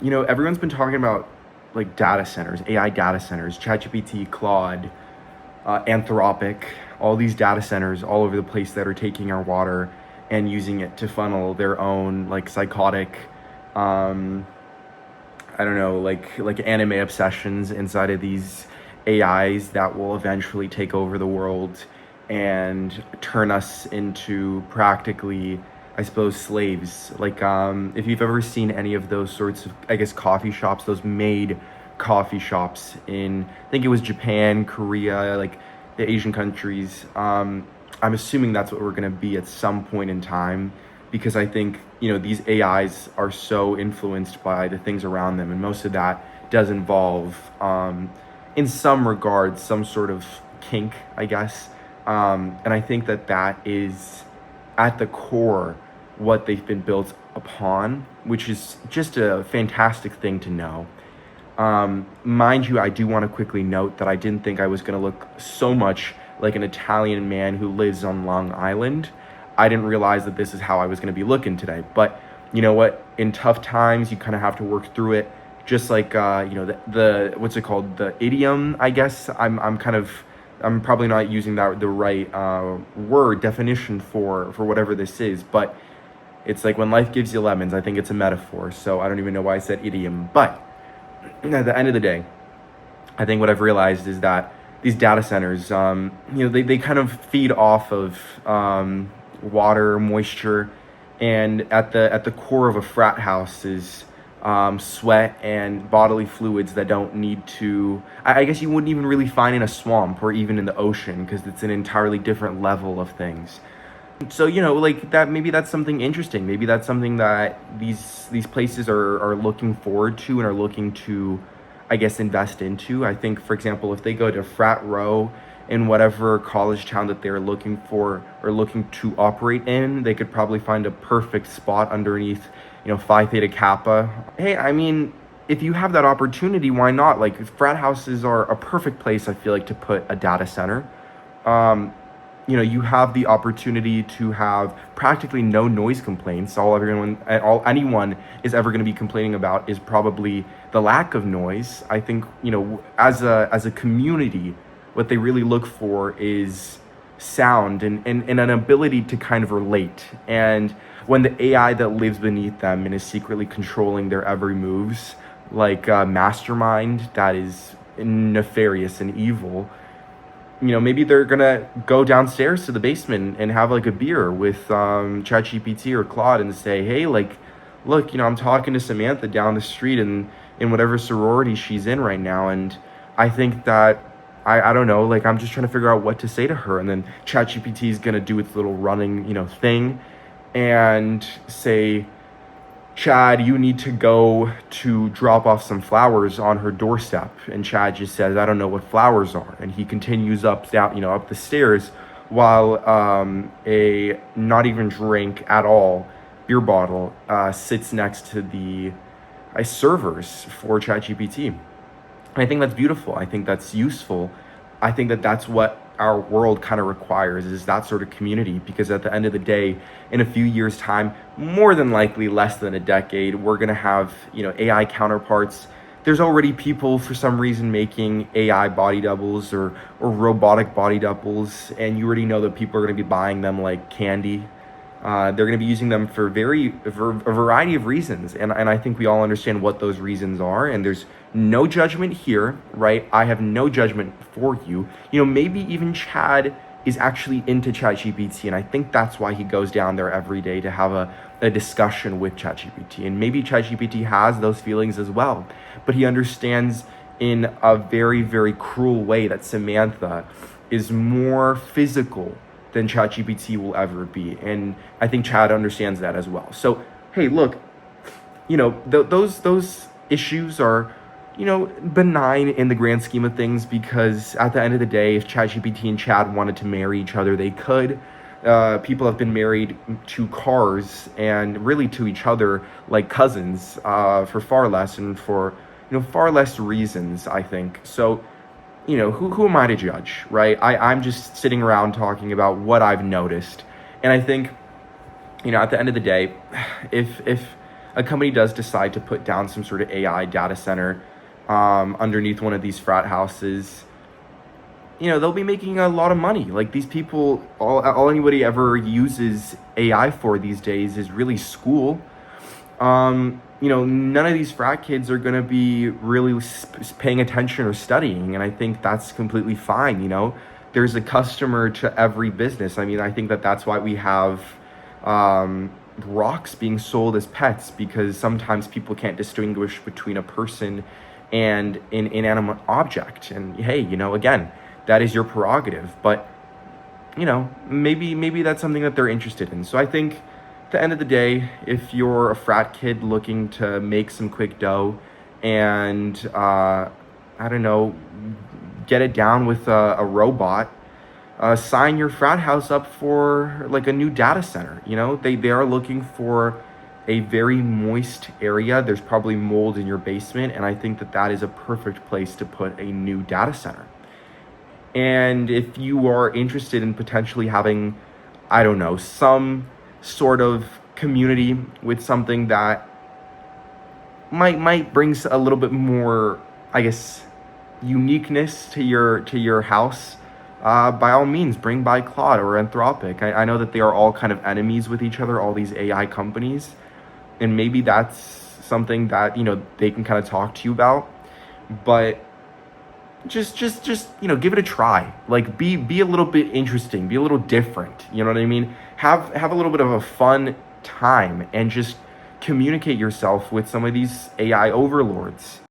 everyone's been talking about like data centers, AI data centers, ChatGPT, Claude, Anthropic, all these data centers all over the place that are taking our water and using it to funnel their own like psychotic, um, I don't know, like anime obsessions inside of these AIs that will eventually take over the world and turn us into practically, I suppose, slaves. Like, if you've ever seen any of those sorts of, I guess, coffee shops, those made coffee shops in, I think it was Japan, Korea, like the Asian countries. I'm assuming that's what we're gonna be at some point in time, because I think these AIs are so influenced by the things around them, and most of that does involve, in some regards, some sort of kink, I guess. And I think that that is at the core what they've been built upon, which is just a fantastic thing to know. Mind you, I do want to quickly note that I didn't think I was going to look so much like an Italian man who lives on Long Island. I didn't realize that this is how I was going to be looking today. But you know what? In tough times, you kind of have to work through it. Just like the what's it called? The idiom, I guess. I'm probably not using the right word definition for whatever this is, but it's like when life gives you lemons. I think it's a metaphor. So I don't even know why I said idiom, but at the end of the day, I think what I've realized is that these data centers, they kind of feed off of water, moisture, and at the core of a frat house is sweat and bodily fluids that don't need to. I guess you wouldn't even really find in a swamp or even in the ocean, because it's an entirely different level of things. So like that, maybe that's something interesting. Maybe that's something that these places are looking forward to and are looking to, I guess, invest into. I think, for example, if they go to frat row in whatever college town that they're looking for or looking to operate in, they could probably find a perfect spot underneath, Phi Theta Kappa. Hey, I mean, if you have that opportunity, why not? Like, frat houses are a perfect place, I feel like, to put a data center. You have the opportunity to have practically no noise complaints. All anyone is ever going to be complaining about is probably the lack of noise. I think, as a community, what they really look for is sound and an ability to kind of relate. And when the AI that lives beneath them and is secretly controlling their every moves, like a mastermind that is nefarious and evil, maybe they're gonna go downstairs to the basement and have like a beer with ChatGPT or Claude and say, hey, like, look, I'm talking to Samantha down the street in whatever sorority she's in right now, and I think that I don't know, like, I'm just trying to figure out what to say to her. And then ChatGPT is gonna do its little running, thing and say, Chad, you need to go to drop off some flowers on her doorstep. And Chad just says, I don't know what flowers are. And he continues up the stairs while a not even drink at all beer bottle sits next to the servers for ChatGPT. And I think that's beautiful. I think that's useful. I think that that's what our world kind of requires, is that sort of community, because at the end of the day, in a few years' time, more than likely less than a decade, we're going to have AI counterparts. There's already people for some reason making AI body doubles or robotic body doubles, and you already know that people are going to be buying them like candy. They're going to be using them for a variety of reasons, and I think we all understand what those reasons are, and there's no judgment here, right? I have no judgment for you. Maybe even Chad is actually into ChatGPT, and I think that's why he goes down there every day to have a discussion with ChatGPT, and maybe ChatGPT has those feelings as well, but he understands in a very, very cruel way that Samantha is more physical than ChatGPT will ever be. And I think Chad understands that as well. So, hey, look, those issues are, benign in the grand scheme of things, because at the end of the day, if ChatGPT and Chad wanted to marry each other, they could. People have been married to cars and really to each other like cousins for far less and for, far less reasons, I think. So, who am I to judge, right? I'm just sitting around talking about what I've noticed. And I think, at the end of the day, if a company does decide to put down some sort of AI data center underneath one of these frat houses, they'll be making a lot of money. Like, these people, all anybody ever uses AI for these days is really school. None of these frat kids are going to be really paying attention or studying. And I think that's completely fine. There's a customer to every business. I mean, I think that's why we have rocks being sold as pets, because sometimes people can't distinguish between a person and an inanimate object. And hey, again, that is your prerogative. But, maybe that's something that they're interested in. So I think at the end of the day, if you're a frat kid looking to make some quick dough and, I don't know, get it down with a robot, sign your frat house up for like a new data center. They are looking for a very moist area. There's probably mold in your basement, and I think that is a perfect place to put a new data center. And if you are interested in potentially having, I don't know, some sort of community with something that might bring a little bit more, I guess, uniqueness to your house, by all means, bring by Claude or Anthropic. I know that they are all kind of enemies with each other, all these AI companies, and maybe that's something that they can kind of talk to you about. But just give it a try. Like, be a little bit interesting, be a little different. You know what I mean? Have a little bit of a fun time and just communicate yourself with some of these AI overlords.